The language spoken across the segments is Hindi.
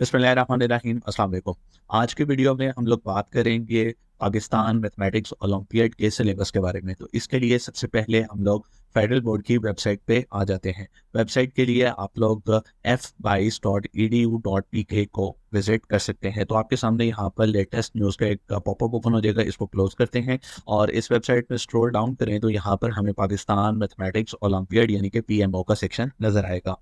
बिस्मिल्लाहिर्रहमानिर्रहीम, अस्सलाम वालेकुम। आज के वीडियो में हम लोग बात करेंगे पाकिस्तान मैथमेटिक्स ओलंपियाड के सिलेबस के बारे में। तो इसके लिए सबसे पहले हम लोग फेडरल बोर्ड की वेबसाइट पे आ जाते हैं। वेबसाइट के लिए आप लोग f22.edu.pk को विजिट कर सकते हैं। तो आपके सामने यहाँ पर लेटेस्ट न्यूज़ का एक पॉपअप ओपन हो जाएगा, इसको क्लोज करते हैं और इस वेबसाइट पे स्क्रॉल डाउन करें तो यहाँ पर हमें पाकिस्तान मैथमेटिक्स ओलंपियाड यानी कि पीएमओ का सेक्शन नज़र आएगा।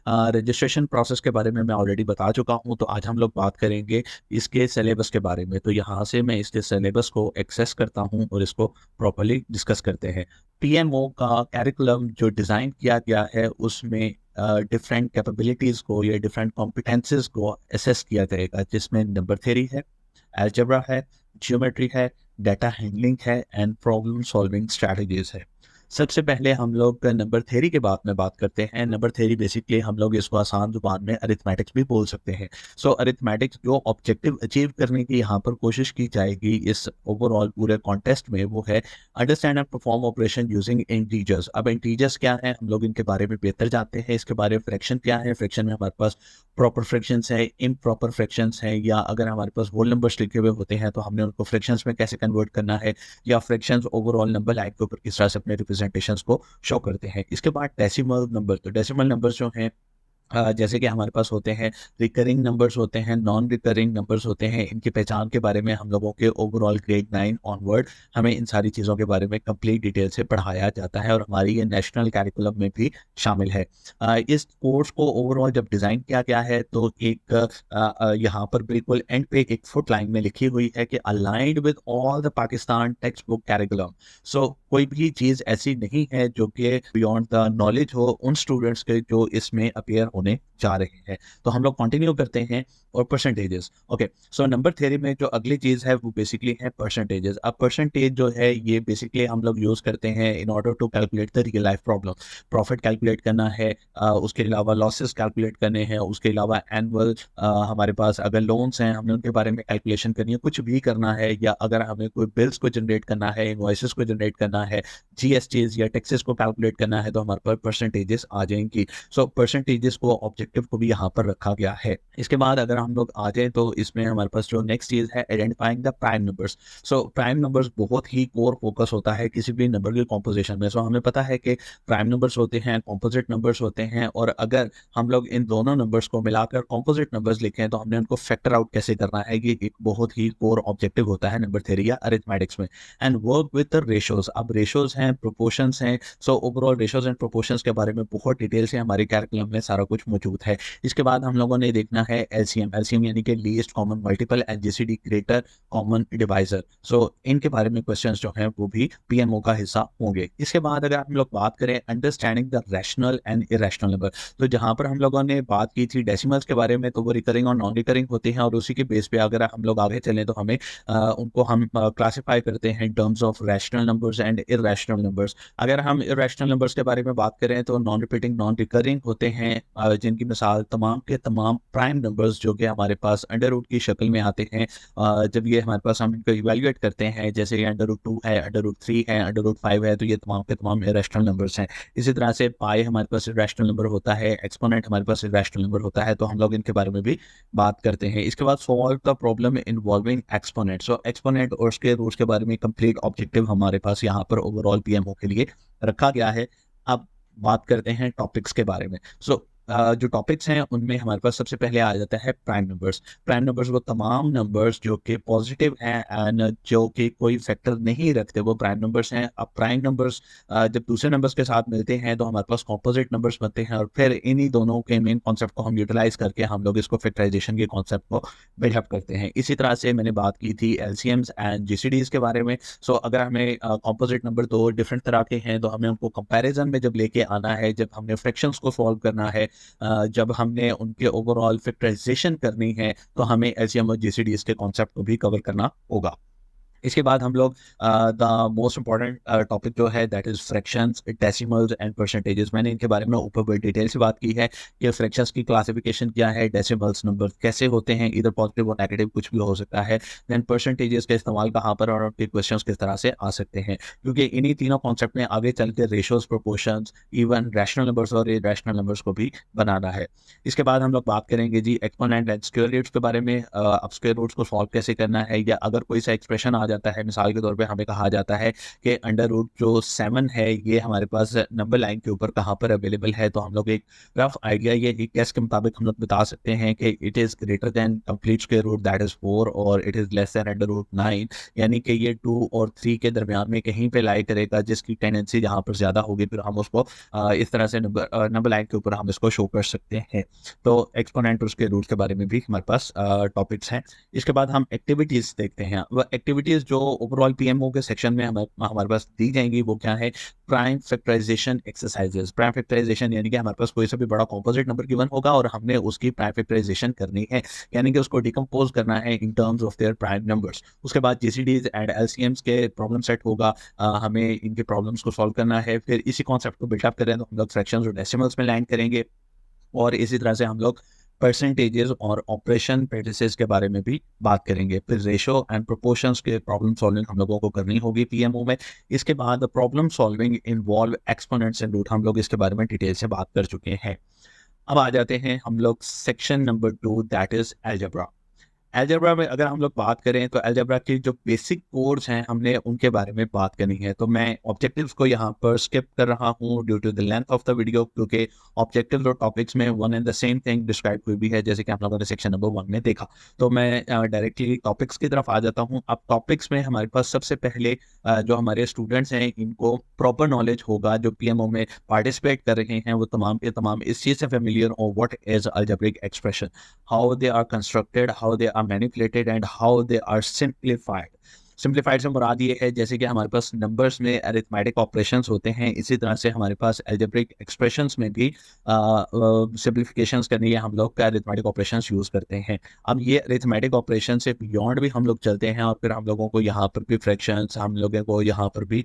रजिस्ट्रेशन प्रोसेस के बारे में मैं ऑलरेडी बता चुका हूँ, तो आज हम लोग बात करेंगे इसके सिलेबस के बारे में। तो यहाँ से मैं इसके सिलेबस को एक्सेस करता हूँ और इसको प्रॉपर्ली डिस्कस करते हैं। पीएमओ का कैरिकुलम जो डिज़ाइन किया गया है उसमें डिफरेंट कैपेबिलिटीज़ को या डिफरेंट कॉम्पिटेंसेस को असेस किया जाएगा, जिसमें नंबर थ्योरी है, अलजेब्रा है, ज्योमेट्री है, डाटा हैंडलिंग है एंड प्रॉब्लम सॉल्विंग स्ट्रैटेजीज है। सबसे पहले हम लोग नंबर थ्योरी के बारे में बात करते हैं। नंबर थ्योरी बेसिकली हम लोग इसको आसान जुबान में अरिथमेटिक्स भी बोल सकते हैं। सो अरिथमेटिक्स जो ऑब्जेक्टिव अचीव करने की यहाँ पर कोशिश की जाएगी इस ओवरऑल पूरे कॉन्टेस्ट में, वो है understand and perform operation using integers. अब इंटीजर्स क्या है, हम लोग इनके बारे में बेहतर जानते हैं। इसके बारे में फ्रैक्शन क्या है, फ्रैक्शन में हमारे पास प्रॉपर फ्रैक्शंस है, इम्प्रॉपर फ्रैक्शंस है, या अगर हमारे पास होल नंबर्स लिखे हुए होते हैं तो हमने उनको फ्रैक्शंस में कैसे कन्वर्ट करना है, या फ्रैक्शंस ओवरऑल नंबर लाइन के ऊपर किस तरह से अपने रिप्रेजेंटेशंस को शो करते हैं। इसके बाद डेसिमल नंबर, तो डेसिमल नंबर्स जो हैं जैसे कि हमारे पास होते हैं रिकरिंग नंबर्स होते हैं, नॉन रिकरिंग नंबर्स होते हैं। इनकी पहचान के बारे में हम लोगों के ओवरऑल ग्रेड 9 ऑनवर्ड हमें इन सारी चीज़ों के बारे में कंप्लीट डिटेल से पढ़ाया जाता है और हमारी ये नेशनल कैरिकुलम में भी शामिल है। इस कोर्स को ओवरऑल जब डिज़ाइन किया गया है तो एक यहाँ पर बिल्कुल एंड पे एक फुट लाइन में लिखी हुई है कि aligned with all the Pakistan text book curriculum. So कोई भी चीज़ ऐसी नहीं है जो कि बियॉन्ड द नॉलेज हो उन स्टूडेंट्स के जो इसमें अपेयर होने जा रहे हैं। तो हम लोग कंटिन्यू करते हैं और percentages. Okay, so number theory में जो अगली चीज़ है वो बेसिकली है परसेंटेजेस। अब परसेंटेज जो है ये बेसिकली हम लोग यूज़ करते हैं in order to calculate the real life problem. Profit calculate करना है, उसके अलावा लॉसेस कैलकुलेट करने हैं, उसके अलावा एनुअल हमारे पास अगर लोन्स हैं हमने उनके बारे में कैलकुलेशन करनी है, कुछ भी करना है, या अगर हमें कोई बिल्स को जनरेट करना है, इनवॉइसेस को जनरेट करना है, जीएसटीज या टैक्सेस को कैलकुलेट करना है, तो हमारे पास परसेंटेजेस आ जाएंगी। सो परसेंटेजेस को ऑब्जेक्टिव को भी यहाँ पर रखा गया है। इसके बाद अगर हम लोग आ जाए तो इसमें हमारे पास जो नेक्स्ट चीज़ है identifying the prime numbers. So prime numbers बहुत ही कोर फोकस होता है किसी भी नंबर के कॉम्पोजिशन में। सो हमें पता है कि प्राइम नंबर्स होते हैं, कॉम्पोजिट नंबर्स होते हैं, और अगर हम लोग इन दोनों नंबर्स को मिलाकर कॉम्पोजिट नंबर्स लिखें तो हमने उनको फैक्टर आउट कैसे करना है, ये एक बहुत ही कोर ऑब्जेक्टिव होता है नंबर थ्योरी या अरिथमेटिक्स में। And work with the ratios. अब रेशोज हैं, प्रोपोर्शंस हैं। So overall ratios and proportions के बारे में बहुत डिटेल से हमारे कैरिकुलम में सारा कुछ मौजूद है। इसके बाद हम लोगों ने देखना है एलसीएम। एलसीएम यानी कि least common multiple and GCD greater common divisor. So इनके बारे में क्वेश्चंस जो हैं वो भी पीएमओ का हिस्सा होंगे। इसके बाद अगर हम लोग बात करें understanding the rational and irrational number, तो जहां पर हम लोगों ने बात की थी डेसिमल्स के बारे में, तो वो रिकरिंग और नॉन रिकरिंग होती हैं, और उसी के बेस पे अगर हम लोग आगे चलें तो हमें उनको हम क्लासिफाई करते हैं in terms of rational numbers and irrational numbers. अगर हम इरेशनल नंबर्स के बारे में बात करें तो नॉन रिपीटिंग नॉन रिकरिंग होते हैं, जिनकी मिसाल तमाम के तमाम प्राइम नंबर्स जो कि हमारे पास अंडर रूट की शक्ल में आते हैं। जब ये हमारे पास हम इनको इवेल्युएट करते हैं, जैसे अंडर रूट 2 है, अंडर रूट 3 है, अंडर रूट 5 है, तो ये तमाम के तमाम इरेशनल नंबर्स हैं। इसी तरह से पाई हमारे पास इरेशनल नंबर होता है, एक्सपोनेंट हमारे पास इरेशनल नंबर होता है, तो हम लोग इनके बारे में भी बात करते हैं। इसके बाद solve the problem involving exponent. So exponent और उसके रूट्स के बारे में कंप्लीट ऑब्जेक्टिव हमारे पास यहाँ पर ओवरऑल पीएमओ के लिए रखा गया है। अब बात करते हैं टॉपिक्स के बारे में। सो जो टॉपिक्स हैं उनमें हमारे पास सबसे पहले आ जाता है प्राइम नंबर्स। प्राइम नंबर्स वो तमाम नंबर्स जो कि पॉजिटिव हैं एंड जो कि कोई फैक्टर नहीं रखते, वो प्राइम नंबर्स हैं। अब प्राइम नंबर्स जब दूसरे नंबर्स के साथ मिलते हैं तो हमारे पास कॉम्पोजिट नंबर्स बनते हैं, और फिर इन्हीं दोनों के मेन कॉन्सेप्ट को हम यूटिलाइज करके हम लोग इसको फैक्टराइजेशन के कॉन्सेप्ट को बिल्डअप करते हैं। इसी तरह से मैंने बात की थी एलसीएम्स एंड जीसीडीज के बारे में। सो अगर हमें कॉम्पोजिट नंबर दो डिफरेंट तरह के हैं तो हमें उनको कंपैरिजन में जब लेके आना है, जब हमने फ्रैक्शंस को सॉल्व करना है, जब हमने उनके ओवरऑल फैक्टराइजेशन करनी है, तो हमें एलसीएम और जीसीडीएस के कॉन्सेप्ट को भी कवर करना होगा। इसके बाद हम लोग द मोस्ट इम्पॉर्टेंट टॉपिक जो है that is fractions, decimals and percentages. मैंने इनके बारे में ऊपर बड़ी डिटेल से बात की है कि फ्रैक्शंस की क्लासिफिकेशन क्या है, डेसिमल्स नंबर कैसे होते हैं, इधर पॉजिटिव और नेगेटिव कुछ भी हो सकता है, देन परसेंटेजेस का इस्तेमाल कहाँ पर और उनके क्वेश्चंस किस तरह से आ सकते हैं, क्योंकि इन्हीं तीनों कॉन्सेप्ट में आगे चल के ratios, proportions, even rational numbers और इरेशनल नंबर्स को भी बनाना है। इसके बाद हम लोग बात करेंगे जी एक्सपोनेंट एंड स्क्वायर रूट्स के बारे में। अब स्क्वायर रूट्स को सॉल्व कैसे करना है, या अगर कोई सा एक्सप्रेशन आ जाता है, मिसाल के तौर पे हमें कहा जाता है कि अंडर रूट जो 7 है ये हमारे पास नंबर लाइन के ऊपर कहाँ पर अवेलेबल है, तो हम लोग एक रफ आइडिया ये एक गेस के मुताबिक हम लोग बता सकते हैं कि it is greater than complete square root that is 4 और it is less than under root 9, यानी कि ये 2 और 3 के दरमियान में कहीं पे लाई करेगा, जिसकी टेंडेंसी जहाँ पर ज़्यादा होगी फिर हम उसको इस तरह से नंबर लाइन के ऊपर हम इसको शो कर सकते हैं। तो एक्सपोनेंट और उसके रूट्स के बारे में भी हमारे पास टॉपिक्स हैं। इसके बाद हम एक्टिविटीज़ देखते हैं। वह एक्टिविटीज़ जो ओवरऑल पीएमओ के सेक्शन में हमारे पास दी जाएंगी वो क्या है, prime factorization exercises. Prime factorization यानी कि हमारे पास कोई सा भी बड़ा कॉम्पोजिट नंबर गिवन होगा और हमने उसकी प्राइम फैक्टराइजेशन करनी है, यानी कि उसको डिकम्पोज करना है in terms of their prime numbers. उसके बाद जीसीडीज एंड एलसीएम्स के प्रॉब्लम सेट होगा, हमें इनके प्रॉब्लम्स को सॉल्व करना है। फिर इसी कॉन्सेप्ट को बिल्डअप करें तो हम लोग फ्रैक्शंस और डेसिमल्स में लैंड करेंगे, और इसी तरह से हम लोग परसेंटेजेस और ऑपरेशन प्रैक्टिसेस के बारे में भी बात करेंगे। फिर रेशो एंड प्रोपोर्शंस के प्रॉब्लम सॉल्विंग हम लोगों को करनी होगी पीएमओ में। इसके बाद problem solving involve exponents and root, हम लोग इसके बारे में डिटेल से बात कर चुके हैं। अब आ जाते हैं हम लोग section number 2 that is algebra. Algebra में अगर हम लोग बात करें तो अलजेब्रा के जो बेसिक कोड्स हैं हमने उनके बारे में बात करनी है। तो मैं ऑब्जेक्टिव्स को यहाँ पर स्किप कर रहा हूँ due to the length of the video, क्योंकि ऑब्जेक्टिव्स और टॉपिक्स में one and the same thing describe हुई भी है जैसे कि आप लोगों ने सेक्शन नंबर 1 में देखा। तो मैं डायरेक्टली टॉपिक्स की तरफ आ जाता हूँ। अब टॉपिक्स में हमारे पास सबसे पहले जो हमारे स्टूडेंट्स हैं इनको प्रॉपर नॉलेज होगा, जो पीएमओ में पार्टिसिपेट कर रहे हैं वो तमाम के तमाम इस चीज़ से फेमिलियर हो what is algebraic expression, how they are constructed, how they are manipulated and how they are simplified। Simplified से मुराद ये है जैसे कि हमारे पास नंबर्स में अरिथमेटिक ऑपरेशंस होते हैं, इसी तरह से हमारे पास अलजेब्रिक एक्सप्रेशंस में भी सिंप्लीफिकेशंस करने के हम लोग का अरिथमेटिक ऑपरेशंस यूज़ करते हैं। अब ये अरिथमेटिक ऑपरेशन से बियॉन्ड भी हम लोग चलते हैं, और फिर हम लोगों को यहाँ पर भी फ्रैक्शंस, हम लोगों को यहाँ पर भी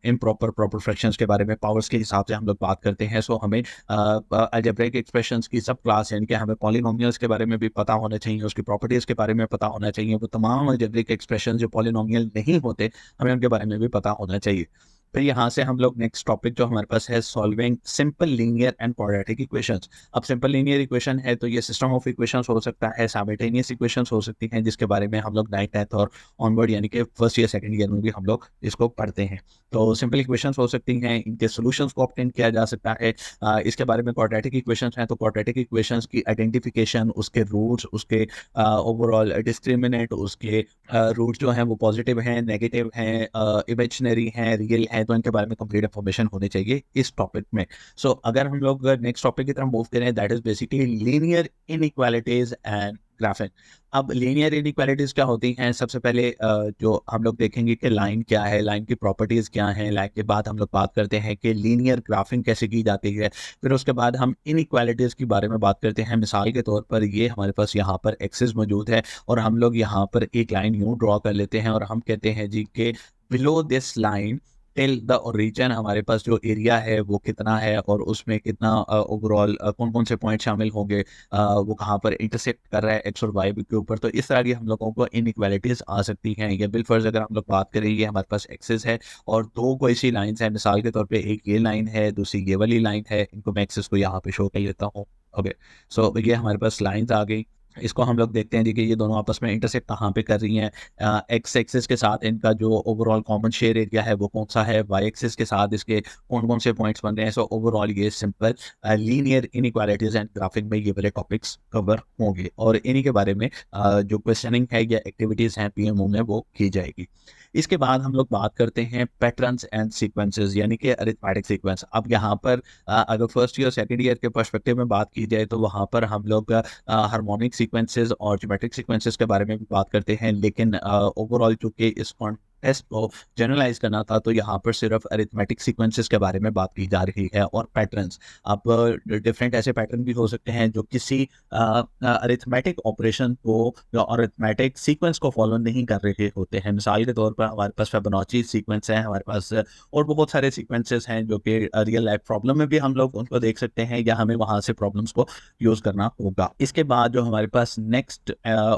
इम्प्रॉपर प्रॉपर फ्रैक्शंस के बारे में पावर्स के हिसाब से हम लोग बात करते हैं। सो हमें अलजेब्रिक एक्सप्रेशंस की सब क्लास यानी कि हमें पॉलिनोमियल्स के बारे में भी पता होना चाहिए, उसकी प्रॉपर्टीज़ के बारे में पता होना चाहिए, वो तमाम अलजेब्रिक एक्सप्रेशन जो पॉलिनोमियल नहीं होते हमें उनके बारे में भी पता होना चाहिए। फिर यहाँ से हम लोग नेक्स्ट टॉपिक जो हमारे पास है solving simple linear and quadratic equations. अब सिंपल लीनियर इक्वेशन है तो ये सिस्टम ऑफ इक्वेशंस हो सकता है, साइमल्टेनियस इक्वेशंस हो सकती हैं, जिसके बारे में हम लोग 9th 10th और ऑनवर्ड यानी कि फर्स्ट ईयर सेकंड ईयर में भी हम लोग इसको पढ़ते हैं। तो सिंपल इक्वेशंस हो सकती हैं, इनके सोल्यूशंस को ऑब्टेन किया जा सकता है। इसके बारे में क्वाड्रेटिक इक्वेशंस हैं तो क्वाड्रेटिक इक्वेशंस की आइडेंटिफिकेशन, उसके रूट्स, उसके ओवरऑल डिस्क्रिमिनेंट, उसके रूट जो हैं वो पॉजिटिव हैं, नेगेटिव हैं, इमेजिनरी हैं, रियल हैं, तो इनके बारे में कंप्लीट इन्फॉर्मेशन होनी चाहिए इस टॉपिक में। सो अगर हम लोग नेक्स्ट टॉपिक की तरफ मूव करें that is basically linear inequalities and graphic. अब लीनियर इनइक्वालिटीज क्या होती हैं, सबसे पहले जो हम लोग देखेंगे कि लाइन क्या है, लाइन की प्रॉपर्टीज क्या हैं, लाइन के बाद हम लोग बात करते हैं कि लीनियर ग्राफिंग कैसे की जाती है, फिर उसके बाद हम इनइक्वालिटीज के बारे में बात करते हैं। मिसाल के तौर पर ये हमारे पास यहाँ पर एक्सिस मौजूद है और हम लोग यहाँ पर एक लाइन यूं ड्रॉ कर लेते हैं और हम कहते हैं जी कि below this line till the origin हमारे पास जो एरिया है वो कितना है और उसमें कितना ओवरऑल कौन कौन से पॉइंट शामिल होंगे, वो कहाँ पर इंटरसेक्ट कर रहा है एक्स और वाई के ऊपर। तो इस तरह की हम लोगों को इनइक्वालिटीज आ सकती हैं। या बिलफर्ज अगर हम लोग बात करें ये हमारे पास एक्सिस है और दो कोई सी लाइन्स हैं, मिसाल के तौर पे एक ये लाइन है दूसरी ये वाली लाइन है, इनको मैं एक्सिस को यहाँ पे शो कर लेता हूँ। ओके, सो ये हमारे पास लाइन्स आ गई। इसको हम लोग देखते हैं जी कि ये दोनों आपस में इंटरसेक्ट कहाँ पे कर रही हैं। एक्स एक्सिस के साथ इनका जो ओवरऑल कॉमन शेयर एरिया है वो कौन सा है, वाई एक्सिस के साथ इसके कौन कौन से पॉइंट्स बन रहे हैं। सो ओवरऑल ये simple linear inequalities and graphic में ये वाले टॉपिक्स कवर होंगे और इन्हीं के बारे में जो क्वेश्चनिंग है या एक्टिविटीज़ हैं पीएमओ में वो की जाएगी। इसके बाद हम लोग बात करते हैं पैटर्न्स एंड सीक्वेंसेस यानी कि अरिथमेटिक सीक्वेंस। अब यहाँ पर अगर फर्स्ट ईयर सेकेंड ईयर के पर्सपेक्टिव में बात की जाए तो वहाँ पर हम लोग हार्मोनिक सीक्वेंसेस और ज्योमेट्रिक सीक्वेंसेस के बारे में भी बात करते हैं, लेकिन ओवरऑल चूंकि इस टेस्ट को जनरलाइज करना था, तो यहाँ पर सिर्फ अरिथमेटिक सीक्वेंसेस के बारे में बात की जा रही है और पैटर्न्स। अब डिफरेंट ऐसे पैटर्न भी हो सकते हैं जो किसी अरिथमेटिक ऑपरेशन को या अरिथमेटिक सीक्वेंस को फॉलो नहीं कर रहे होते हैं। मिसाल के तौर पर हमारे पास फिबोनाची सीक्वेंस है, हमारे पास और बहुत सारे सीक्वेंसेस हैं जो कि रियल लाइफ प्रॉब्लम में भी हम लोग उनको देख सकते हैं या हमें वहाँ से प्रॉब्लम्स को यूज़ करना होगा। इसके बाद जो हमारे पास नेक्स्ट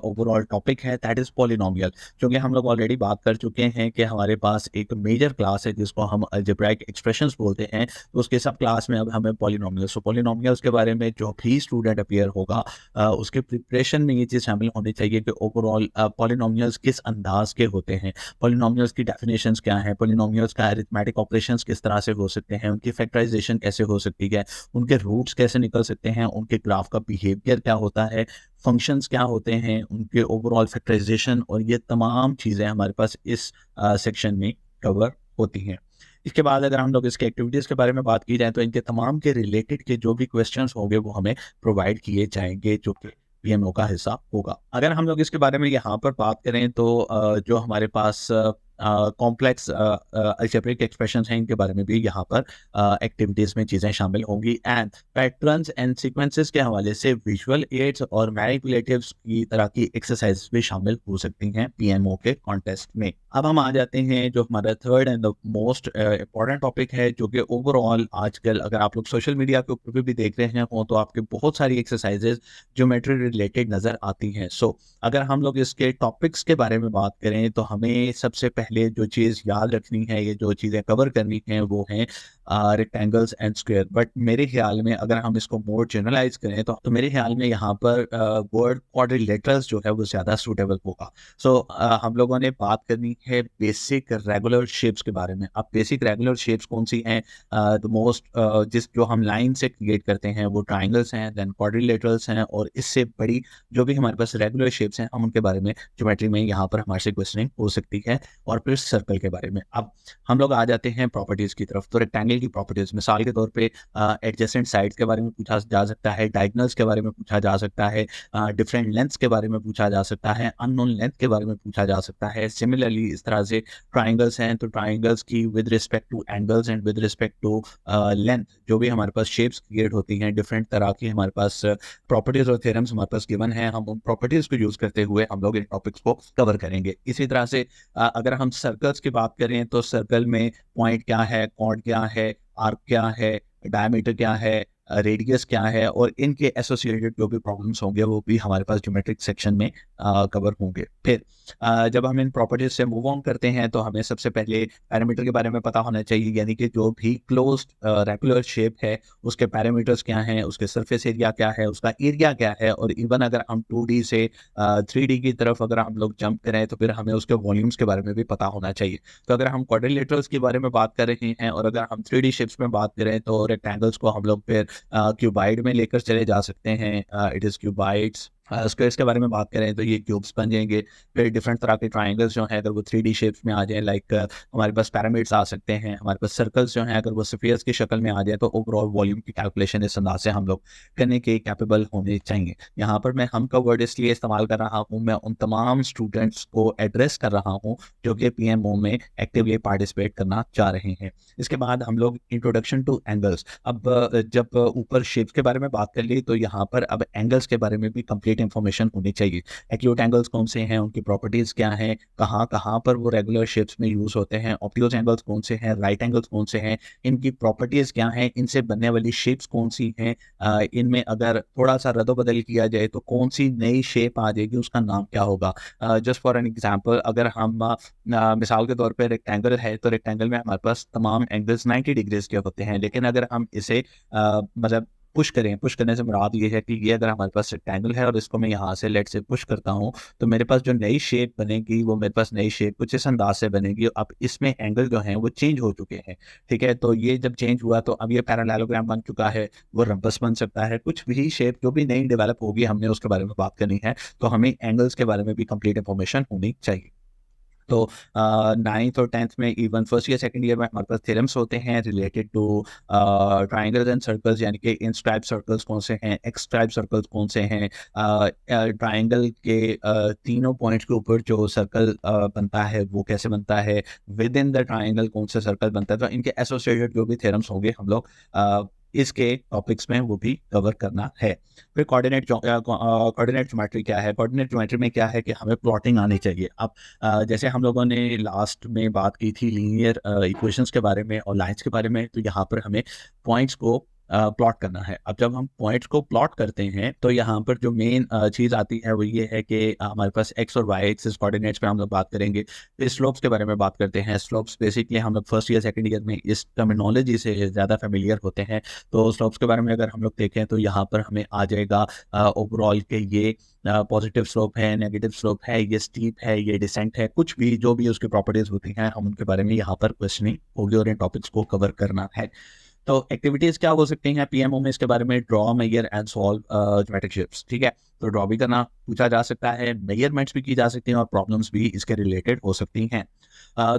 ओवरऑल टॉपिक है दैट इज़ पॉलिनोमियल, क्योंकि हम लोग ऑलरेडी बात कर चुके हैं कि हमारे पास एक मेजर क्लास है जिसको हम अलजेब्राइक एक्सप्रेशंस बोलते हैं, तो उसके सब क्लास में अब हमें पॉलिनोमियल्स, तो पॉलिनोमियल्स के बारे में जो भी स्टूडेंट अपीयर होगा उसके प्रिपरेशन में ये चीज़ शामिल होनी चाहिए कि ओवरऑल पॉलिनोमियल्स किस अंदाज के होते हैं, पॉलिनोमियल्स की डेफिनेशंस क्या हैं, पॉलिनोमियल्स का अरिथमेटिक ऑपरेशंस किस तरह से हो सकते हैं, उनकी फैक्टराइजेशन कैसे हो सकती है, उनके रूट्स कैसे निकल सकते हैं, उनके ग्राफ का बिहेवियर क्या होता है, फंक्शंस क्या होते हैं, उनके ओवरऑल फैक्टराइजेशन, और ये तमाम चीज़ें हमारे पास इस सेक्शन में कवर होती हैं। इसके बाद अगर हम लोग इसके एक्टिविटीज़ के बारे में बात की जाए तो इनके तमाम के रिलेटेड के जो भी क्वेश्चंस होंगे वो हमें प्रोवाइड किए जाएंगे जो कि पीएमओ का हिस्सा होगा। अगर हम लोग इसके बारे में यहाँ पर बात करें तो जो हमारे पास कॉम्प्लेक्स अलजेब्रिक एक्सप्रेशंस हैं इनके बारे में भी यहाँ पर एक्टिविटीज़ में चीज़ें शामिल होंगी, एंड पैटर्न्स एंड सीक्वेंसेस के हवाले से विजुअल एड्स और मैनिपुलेटिव्स की तरह की एक्सरसाइज भी शामिल हो सकती हैं पीएमओ के कॉन्टेस्ट में। अब हम आ जाते हैं जो हमारा third and the most important topic है, जो कि ओवरऑल आजकल अगर आप लोग सोशल मीडिया के ऊपर भी देख रहे हो तो आपके बहुत सारी एक्सरसाइजेज ज्योमेट्री रिलेटेड नज़र आती हैं। सो अगर हम लोग इसके टॉपिक्स के बारे में बात करें तो हमें सबसे पहले जो चीज़ याद रखनी है, ये जो चीज़ें कवर करनी है वो हैं रेक्टेंगल्स एंड स्क्वायर। बट मेरे ख्याल में अगर हम इसको मोर जनरलाइज करें तो मेरे ख्याल में यहाँ पर वर्ड क्वाड्रिलेटरल्स जो है वो ज़्यादा सूटेबल होगा। सो हम लोगों ने बात करनी है बेसिक रेगुलर शेप्स के बारे में। अब बेसिक रेगुलर शेप्स कौन सी हैं? द मोस्ट जिस जो हम लाइन से क्रिएट करते हैं वो ट्राइंगल्स हैं, देन क्वाड्रिलेटरल्स हैं, और इससे बड़ी जो भी हमारे पास रेगुलर शेप्स हैं हम उनके बारे में ज्योमेट्री में यहाँ पर हमारे से क्वेश्चनिंग हो सकती है, और फिर सर्कल के बारे में। अब हम लोग आ जाते हैं प्रॉपर्टीज़ की तरफ। तो रेक्टेंगल की प्रॉपर्टीज़ मिसाल के तौर पे एडजेसेंट साइड्स के बारे में पूछा जा सकता है, डायगोनल्स के बारे में पूछा जा सकता है, डिफरेंट लेंथ्स के बारे में पूछा जा सकता है, अननोन लेंथ के बारे में पूछा जा सकता है। सिमिलरली इस तरह से ट्राइंगल्स हैं तो ट्राइंगल्स की with respect to angles and with respect to length जो भी हमारे पास शेप्स क्रिएट होती हैं, डिफरेंट तरह की हमारे पास प्रॉपर्टीज़ और थ्योरम्स हमारे पास गिवन है, हम उन प्रॉपर्टीज़ को यूज़ करते हुए हम लोग इन टॉपिक्स को कवर करेंगे। इसी तरह से अगर हम सर्कल्स की बात करें तो सर्कल में पॉइंट क्या है, कॉर्ड क्या है, आर्क क्या है, डायमीटर क्या है, रेडियस क्या है, और इनके एसोसिएटेड जो भी प्रॉब्लम्स होंगे वो भी हमारे पास ज्योमेट्रिक सेक्शन में कवर होंगे। फिर जब हम इन प्रॉपर्टीज से मूव ऑन करते हैं तो हमें सबसे पहले पैरामीटर के बारे में पता होना चाहिए, यानी कि जो भी क्लोज्ड रेगुलर शेप है उसके पैरामीटर्स क्या हैं, उसके सरफेस एरिया क्या है, उसका एरिया क्या है, और इवन अगर हम 2D से 3D की तरफ अगर हम लोग जंप करें तो फिर हमें उसके वॉल्यूम्स के बारे में भी पता होना चाहिए। तो अगर हम क्वाड्रिलेटरल्स के बारे में बात कर रहे हैं और अगर हम 3D शेप्स में बात करें तो रेक्टेंगल्स को हम लोग फिर क्यूबाइड में लेकर चले जा सकते हैं, इट इज़ क्यूबाइड्स। स्क्वायर्स के बारे में बात करें तो ये क्यूब्स बन जाएंगे। फिर डिफरेंट तरह के ट्राइंगल्स जो हैं अगर वो 3D शेप्स में आ जाए, लाइक हमारे पास पैरामिड्स आ सकते हैं, हमारे पास सर्कल्स जो हैं अगर वो स्फीयर्स की शक्ल में आ जाए तो ओवरऑल वॉल्यूम की कैलकुलेशन इस अंदाज से हम लोग करने के कैपेबल होने चाहिए। यहाँ पर मैं हम का वर्ड इसलिए इस्तेमाल कर रहा हूँ, मैं उन तमाम स्टूडेंट्स को एड्रेस कर रहा हूँ जो कि PMO में एक्टिवली पार्टिसिपेट करना चाह रहे हैं। इसके बाद हम लोग इंट्रोडक्शन टू एंगल्स। अब जब ऊपर शेप्स के बारे में बात कर ली तो यहाँ पर अब एंगल्स के बारे में भी कंप्लीट इंफॉर्मेशन होनी चाहिए। एक्यूट एंगल्स कौन से हैं, उनकी प्रॉपर्टीज क्या हैं, कहाँ कहाँ पर वो रेगुलर शेप्स में यूज होते हैं, ऑब्ट्यूज एंगल्स कौन से हैं, राइट एंगल्स कौन से हैं, इनकी प्रॉपर्टीज क्या हैं, इनसे बनने वाली शेप्स कौन सी हैं, इनमें अगर थोड़ा सा रद्द-बदल किया जाए तो कौन सी नई शेप आ जाएगी, उसका नाम क्या होगा। जस्ट फॉर एन एग्जांपल अगर हम मिसाल के तौर पे रेक्टेंगल है तो रेक्टेंगल में हमारे पास तमाम एंगल्स 90 डिग्रीज के होते हैं, लेकिन अगर हम इसे मतलब पुश करने से मुराद ये है कि ये अगर हमारे पास रेक्टेंगल है और इसको मैं यहाँ से लेट से पुश करता हूँ तो मेरे पास जो नई शेप बनेगी वो मेरे पास नई शेप कुछ इस अंदाज से बनेगी। अब इसमें एंगल जो है वो चेंज हो चुके हैं, ठीक है। तो ये जब चेंज हुआ तो अब ये पैरेललोग्राम बन चुका है, वो रम्बस बन सकता है, कुछ भी शेप जो भी नई डेवलप होगी हमने उसके बारे में बात करनी है, तो हमें एंगल्स के बारे में भी कंप्लीट इंफॉर्मेशन होनी चाहिए। तो 9th और 10th में, even first year second year में हमारे पास थ्योरम्स होते हैं related two triangles and circles, यानी कि इन टाइप सर्कल्स कौन से हैं, एक्स टाइप सर्कल्स कौन से हैं, ट्रायंगल के तीनों पॉइंट्स के ऊपर जो सर्कल बनता है वो कैसे बनता है, विद इन द ट्रायंगल कौन सा सर्कल बनता है। तो इनके एसोसिएटेड जो भी थ्योरम्स होंगे हम लोग इसके टॉपिक्स में वो भी कवर करना है। फिर कोऑर्डिनेट ज्योमेट्री क्या है? कोऑर्डिनेट ज्योमेट्री में क्या है कि हमें प्लॉटिंग आनी चाहिए। अब जैसे हम लोगों ने लास्ट में बात की थी लीनियर इक्वेशंस के बारे में और लाइंस के बारे में, तो यहाँ पर हमें पॉइंट्स को प्लॉट करना है। अब जब हम पॉइंट्स को प्लॉट करते हैं तो यहाँ पर जो मेन चीज़ आती है वो ये है कि हमारे पास एक्स और वाई एक्सिस कोऑर्डिनेट्स पे हम लोग बात करेंगे। फिर स्लोप्स के बारे में बात करते हैं। स्लोप्स बेसिकली हम लोग फर्स्ट ईयर सेकंड ईयर में इस टर्मिनोलॉजी से ज़्यादा फेमिलियर होते हैं। तो स्लोप्स के बारे में अगर हम लोग देखें तो यहाँ पर हमें आ जाएगा ओवरऑल के ये पॉजिटिव स्लोप है, नेगेटिव स्लोप है, ये स्टीप है, ये डिसेंट है, कुछ भी जो भी उसकी प्रॉपर्टीज होती हैं हम उनके बारे में यहाँ पर क्वेश्चनिंग होगी और इन टॉपिक्स को कवर करना है। तो एक्टिविटीज क्या हो सकती हैं पीएमओ में? इसके बारे में draw, measure and solve geometric shapes. ठीक है, तो ड्रॉ भी करना पूछा जा सकता है, मेजरमेंट्स भी की जा सकती हैं और प्रॉब्लम्स भी इसके रिलेटेड हो सकती हैं।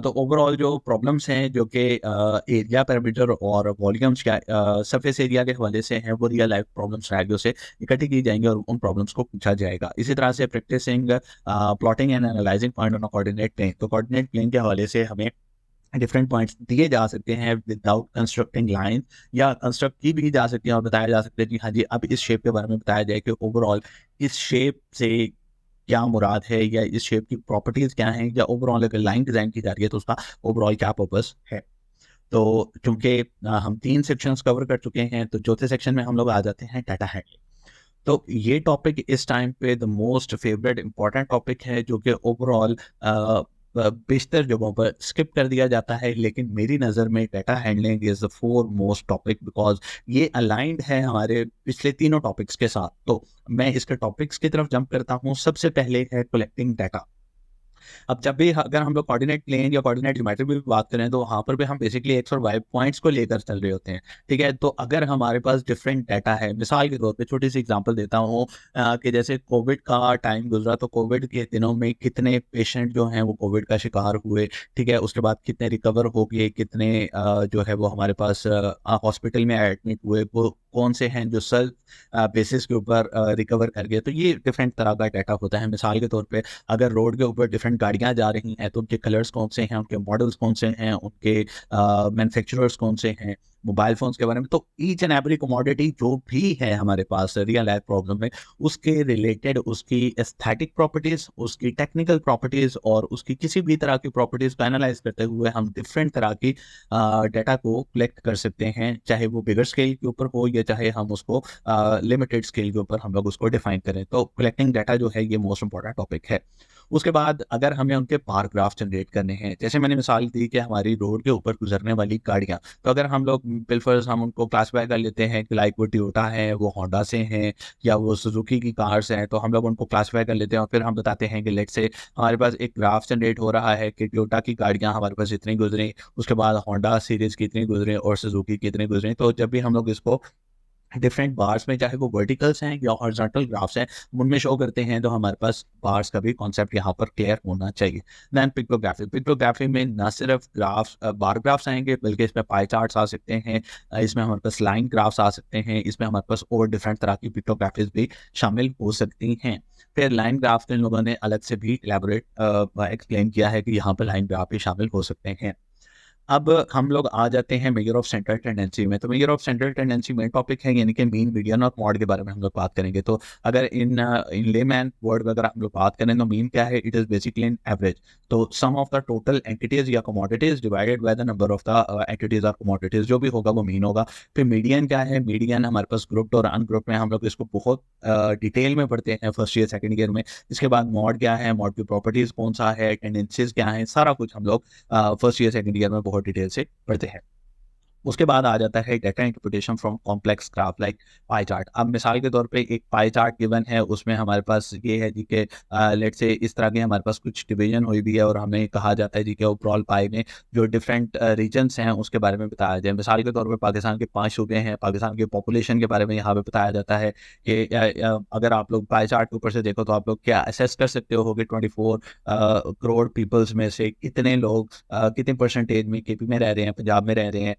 तो ओवरऑल जो प्रॉब्लम्स हैं जो कि एरिया पैरामीटर और वॉल्यूम्स क्या सरफेस एरिया के हवाले से हैं, वो रियल लाइफ प्रॉब्लम्स स्ट्रैटेजी से इकट्ठी की जाएंगी और उन प्रॉब्लम्स को पूछा जाएगा। इसी तरह से practising plotting and analysing point on coordinate plane. तो कोऑर्डिनेट प्लेन के हवाले से हमें डिफरेंट पॉइंट्स दिए जा सकते हैं विदाउट कंस्ट्रक्टिंग लाइन, या कंस्ट्रक्ट की भी जा सकती है और बताया जा सकता है कि हाँ जी अब इस शेप के बारे में बताया जाए कि ओवरऑल इस शेप से क्या मुराद है, या इस शेप की प्रॉपर्टीज क्या हैं, या ओवरऑल अगर लाइन डिजाइन की जा रही है तो उसका ओवरऑल क्या पर्पस है। तो चूंकि हम 3 सेक्शंस कवर कर चुके हैं, तो चौथे सेक्शन में हम लोग आ जाते हैं डाटा हैंडलिंग। तो ये टॉपिक इस टाइम पे the most favourite important topic है, जो कि ओवरऑल बेशतर जगहों पर स्किप कर दिया जाता है, लेकिन मेरी नज़र में data handling is the four most topic, because ये अलाइंड है हमारे पिछले तीनों टॉपिक्स के साथ। तो मैं इसके टॉपिक्स की तरफ जंप करता हूँ। सबसे पहले है कलेक्टिंग डाटा। अब जब भी अगर हम लोग कोऑर्डिनेट प्लेन या कोऑर्डिनेट ज्योमेट्री भी बात करें, तो वहाँ पर भी हम बेसिकली एक्स और वाई पॉइंट्स को लेकर चल रहे होते हैं। ठीक है, तो अगर हमारे पास डिफरेंट डाटा है, मिसाल के तौर पे छोटी सी एग्जांपल देता हूँ कि जैसे कोविड का टाइम गुजरा, तो कोविड के दिनों में कितने पेशेंट जो हैं वो कोविड का शिकार हुए। ठीक है, उसके बाद कितने रिकवर हो गए, कितने जो है वो हमारे पास हॉस्पिटल में एडमिट हुए, वो कौन से हैं जो सेल्फ बेसिस के ऊपर रिकवर कर गए। तो ये डिफरेंट तरह का डाटा होता है। मिसाल के तौर पे अगर रोड के ऊपर डिफरेंट गाड़ियां जा रही हैं तो उनके कलर्स कौन से हैं, उनके मॉडल्स कौन से हैं, उनके मैन्युफैक्चरर्स कौन से हैं, मोबाइल फोन्स के बारे में। तो ईच एंड एवरी कमोडिटी जो भी है हमारे पास रियल लाइफ प्रॉब्लम में, उसके रिलेटेड उसकी एस्थेटिक प्रॉपर्टीज, उसकी टेक्निकल प्रॉपर्टीज और उसकी किसी भी तरह की प्रॉपर्टीज को एनालाइज करते हुए हम डिफरेंट तरह की डाटा को कलेक्ट कर सकते हैं, चाहे वो बिगर स्केल के ऊपर हो या चाहे हम उसको लिमिटेड स्केल के ऊपर हम लोग उसको डिफाइन करें। तो कलेक्टिंग डाटा जो है ये मोस्ट इंपॉर्टेंट टॉपिक है। उसके बाद अगर हमें उनके बार ग्राफ जनरेट करने हैं, जैसे मैंने मिसाल दी कि हमारी रोड के ऊपर गुजरने वाली गाड़ियां, तो अगर हम लोग बिलफर्ज हम उनको क्लासीफाई कर लेते हैं कि लाइक वो टोयोटा है, वो होंडा से हैं, या वो सुजुकी की कार्स हैं, तो हम लोग उनको क्लासीफाई कर लेते हैं और फिर हम बताते हैं कि लेट से हमारे पास एक ग्राफ जनरेट हो रहा है कि टोयोटा की गाड़ियां हमारे पास इतनी गुजरी, उसके बाद होंडा सीरीज की इतनी गुजरी और सुजुकी की इतनी गुजरी। तो जब भी हम लोग इसको डिफरेंट बार्स में, चाहे वो वर्टिकल्स हैं या हॉरिजॉन्टल ग्राफ्स हैं, उनमें शो करते हैं, तो हमारे पास बार्स का भी कॉन्सेप्ट यहाँ पर क्लियर होना चाहिए। Then pictography. पिक्टोग्राफी में ना सिर्फ ग्राफ्स बार ग्राफ्स आएंगे, बल्कि इसमें पाई चार्ट्स आ सकते हैं, इसमें हमारे पास लाइन ग्राफ्स आ सकते हैं, इसमें हमारे पास और डिफरेंट तरह की पिक्टोग्राफीज भी शामिल हो सकती हैं। फिर लाइन ग्राफ इन लोगों ने अलग से भी एलैबोरेट एक्सप्लेन किया है कि यहाँ पर लाइन ग्राफ भी शामिल हो सकते हैं। अब हम लोग आ जाते हैं मेजर ऑफ सेंट्रल टेंडेंसी में। तो मेजर ऑफ सेंट्रल टेंडेंसी में टॉपिक है, यानी कि मीन, मीडियन और मॉड के बारे में हम लोग बात करेंगे। तो अगर इन इन लेमैन वर्ड में अगर हम लोग बात करें तो मीन क्या है? It is basically an average. तो सम ऑफ द टोटल एंटिटीज या commodities divided by the number of the entities और कमोडिटीज, जो भी होगा वो मीन होगा। फिर मीडियन क्या है? मीडियन हमारे पास ग्रुप्ड और अनग्रुप्ड में हम लोग इसको बहुत डिटेल में पढ़ते हैं फर्स्ट ईयर सेकंड ईयर में। इसके बाद मॉड क्या है, मॉड की प्रॉपर्टीज कौन सा है, टेंडेंसीज क्या है, सारा कुछ हम लोग फर्स्ट ईयर सेकंड ईयर में बहुत डिटेल से पढ़ते हैं। उसके बाद आ जाता है data interpretation from complex graph like pie chart. अब मिसाल के तौर पे एक पाई चार्ट गिवन है, उसमें हमारे पास ये है जी कि लेट्स से इस तरह के हमारे पास कुछ डिवीजन हुई भी है और हमें कहा जाता है जी कि ओवरऑल पाई में जो डिफरेंट रीजन्स हैं उसके बारे में बताया जाए। मिसाल के तौर पे पाकिस्तान के 5 सूबे हैं, पाकिस्तान के पॉपुलेशन के बारे में यहाँ पे बताया जाता है कि अगर आप लोग पाई चार्ट के ऊपर से देखो तो आप लोग क्या असेस कर सकते हो कि 24 करोड़ पीपल्स में से कितने लोग कितने परसेंटेज में केपी में रह रहे हैं, पंजाब में रह रहे हैं,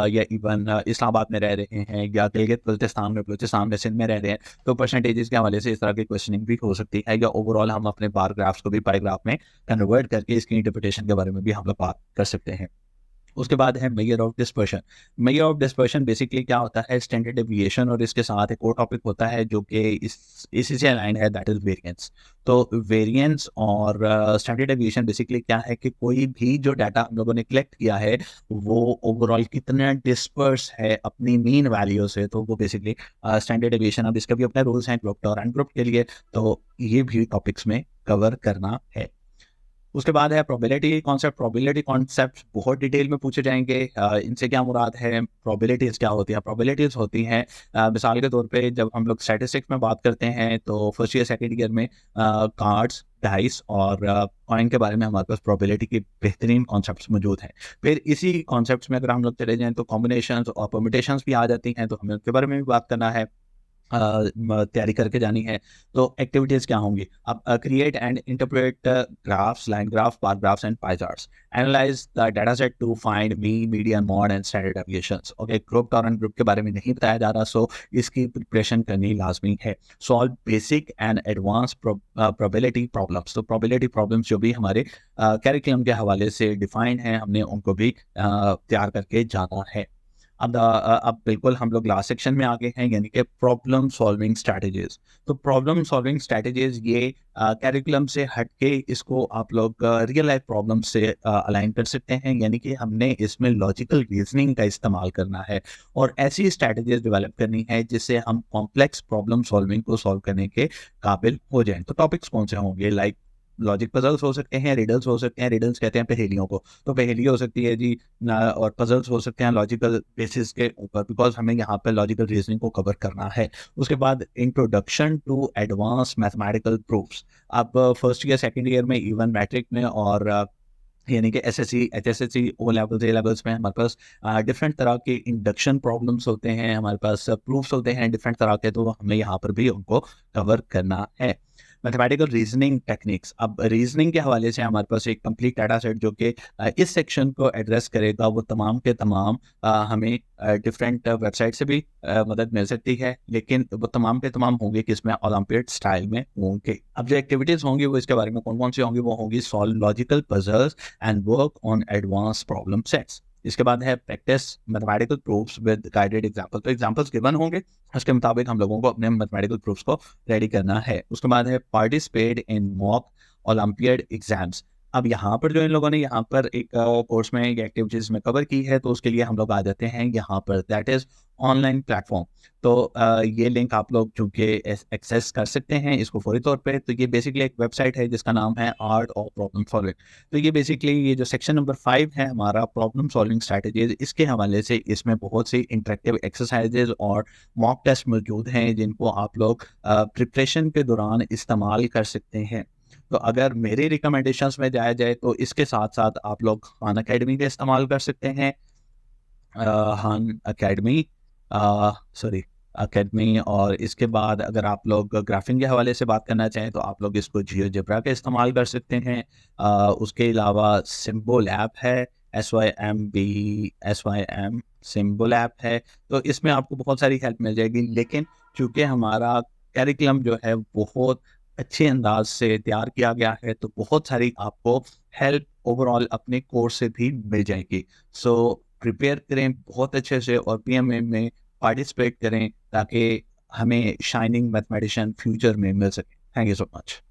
या इवन इस्लामाबाद में रह रहे हैं, या गिलगित बल्तिस्तान में सिंध में रह रहे हैं। तो परसेंटेजेस के हवाले से इस तरह की क्वेश्चनिंग भी हो सकती है, या ओवरऑल हम अपने बार ग्राफ्स को भी पाई ग्राफ में कन्वर्ट करके इसकी इंटरप्रिटेशन के बारे में भी हम लोग बात कर सकते हैं। उसके बाद है measure of dispersion. Measure of dispersion basically क्या होता है, स्टैंडर्ड डेविएशन, और इसके साथ एक और टॉपिक होता है जो कि इसी से अलाइन है, दैट इज वेरिएंस। तो वेरिएंस और स्टैंडर्ड डेविएशन बेसिकली क्या है कि कोई भी जो डाटा हम लोगों ने कलेक्ट किया है वो ओवरऑल कितना डिस्पर्स है अपनी मीन वैल्यू से, तो वो बेसिकली स्टैंडर्ड डेविएशन। अब इसके भी अपने रूल्स हैं ग्रुप और अनग्रुप के लिए, तो ये भी टॉपिक्स में कवर करना है। उसके बाद है प्रोबेबिलिटी कॉन्सेप्ट। प्रोबेबिलिटी कॉन्सेप्ट बहुत डिटेल में पूछे जाएंगे। इनसे क्या मुराद है, प्रोबेबिलिटीज क्या होती है। प्रोबेबिलिटीज होती हैं मिसाल के तौर पे जब हम लोग स्टैटिस्टिक्स में बात करते हैं तो फर्स्ट ईयर सेकेंड ईयर में कार्ड्स, डाइस और कॉइन के बारे में हमारे पास प्रोबेबिलिटी के बेहतरीन कॉन्सेप्ट्स मौजूद हैं। फिर इसी कॉन्सेप्ट्स में अगर हम लोग चले जाएं तो कॉम्बिनेशंस और परम्यूटेशंस भी आ जाती हैं, तो हमें उनके बारे में भी बात करना है, तैयारी करके जानी है। तो एक्टिविटीज क्या होंगी, अब create and interpret graphs, line graph, bar graphs and pie charts, analyse the data set to find median, mode and standard deviations. Okay, group और अनग्रुप के बारे में नहीं बताया जा रहा, सो इसकी प्रिपरेशन करनी लाजमी है। Solve basic and advance probability problems. तो प्रोबेबिलिटी प्रॉब्लम्स जो भी हमारे कैरिकुलम के हवाले से डिफाइंड हैं, हमने उनको भी तैयार करके जाना है। अब बिल्कुल हम लोग लास्ट सेक्शन में आ गए हैं, यानी कि प्रॉब्लम सॉल्विंग स्ट्रैटेजीज। तो प्रॉब्लम सॉल्विंग स्ट्रैटेजीज ये कैरिकुलम से हट के इसको आप लोग रियल लाइफ प्रॉब्लम से अलाइन कर सकते हैं, यानी कि हमने इसमें लॉजिकल रीजनिंग का इस्तेमाल करना है और ऐसी स्ट्रैटेजीज डेवलप करनी है जिससे हम कॉम्प्लेक्स प्रॉब्लम सॉल्विंग को सॉल्व करने के काबिल हो जाएं। तो टॉपिक्स कौन से होंगे, लाइक लॉजिक पजल्स हो सकते हैं, रिडल्स हो सकते हैं, रिडल्स कहते हैं पहेलियों को, तो पहेली हो सकती है जी और पजल्स हो सकते हैं लॉजिकल बेसिस के ऊपर, बिकॉज हमें यहाँ पे लॉजिकल रीजनिंग को कवर करना है। उसके बाद introduction to advance mathematical proofs. अब फर्स्ट ईयर सेकंड ईयर में, इवन मैट्रिक में और यानी कि SSC, HSSC, O levels, A levels में हमारे पास डिफरेंट तरह के इंडक्शन प्रॉब्लम्स होते हैं, हमारे पास प्रूफ्स होते हैं डिफरेंट तरह के, तो हमें यहाँ पर भी उनको कवर करना है। Mathematical reasoning techniques. अब रीजनिंग के हवाले से हमारे पास एक कंप्लीट डाटा सेट जो कि इस सेक्शन को एड्रेस करेगा, वो तमाम के तमाम हमें डिफरेंट वेबसाइट से भी मदद मिल सकती है, लेकिन वो तमाम के तमाम होंगे कि इसमें ओलंपियाड स्टाइल में होंगे। अब जो एक्टिविटीज होंगी वो इसके बारे में कौन कौन सी होंगी, वो होंगी solve logical puzzles and work on advance problem sets. इसके बाद है practice mathematical proofs with guided example. तो एग्जांपल्स गिवन होंगे, उसके मुताबिक हम लोगों को अपने मैथमेटिकल प्रूफ्स को रेडी करना है। उसके बाद है participate in mock olympiad exams. अब यहाँ पर जो इन लोगों ने यहाँ पर एक कोर्स में एक एक्टिविटीज में कवर की है, तो उसके लिए हम लोग आ जाते हैं यहाँ पर, दैट इज ऑनलाइन प्लेटफॉर्म। तो ये लिंक आप लोग चूंकि एक्सेस कर सकते हैं इसको फौरी तौर पे। तो ये बेसिकली एक वेबसाइट है जिसका नाम है आर्ट ऑफ प्रॉब्लम सॉल्विंग। तो ये बेसिकली ये जो सेक्शन नंबर 5 है हमारा प्रॉब्लम सॉल्विंग स्ट्रैटेजीज, इसके हवाले से इसमें बहुत सी इंटरेक्टिव एक्सरसाइजेज और मॉक टेस्ट मौजूद हैं जिनको आप लोग प्रिपरेशन के दौरान इस्तेमाल कर सकते हैं। तो अगर मेरे रिकमेंडेशंस में जाया जाए तो इसके साथ साथ आप लोग खान अकेडमी का इस्तेमाल कर सकते हैं। Khan academy, sorry academy. और इसके बाद अगर आप लोग ग्राफिंग के हवाले से बात करना चाहें तो आप लोग इसको जियोजेब्रा का इस्तेमाल कर सकते हैं। उसके अलावा सिम्बोल ऐप है, SYMB सिम्बोल ऐप है। तो इसमें आपको बहुत सारी हेल्प मिल जाएगी, लेकिन चूंकि हमारा करिकुलम जो है बहुत अच्छे अंदाज से तैयार किया गया है, तो बहुत सारी आपको हेल्प ओवरऑल अपने कोर्स से भी मिल जाएगी। सो प्रिपेयर करें बहुत अच्छे से और पीएमए में पार्टिसिपेट करें ताकि हमें शाइनिंग मैथमेटिशियन फ्यूचर में मिल सके। Thank you so much.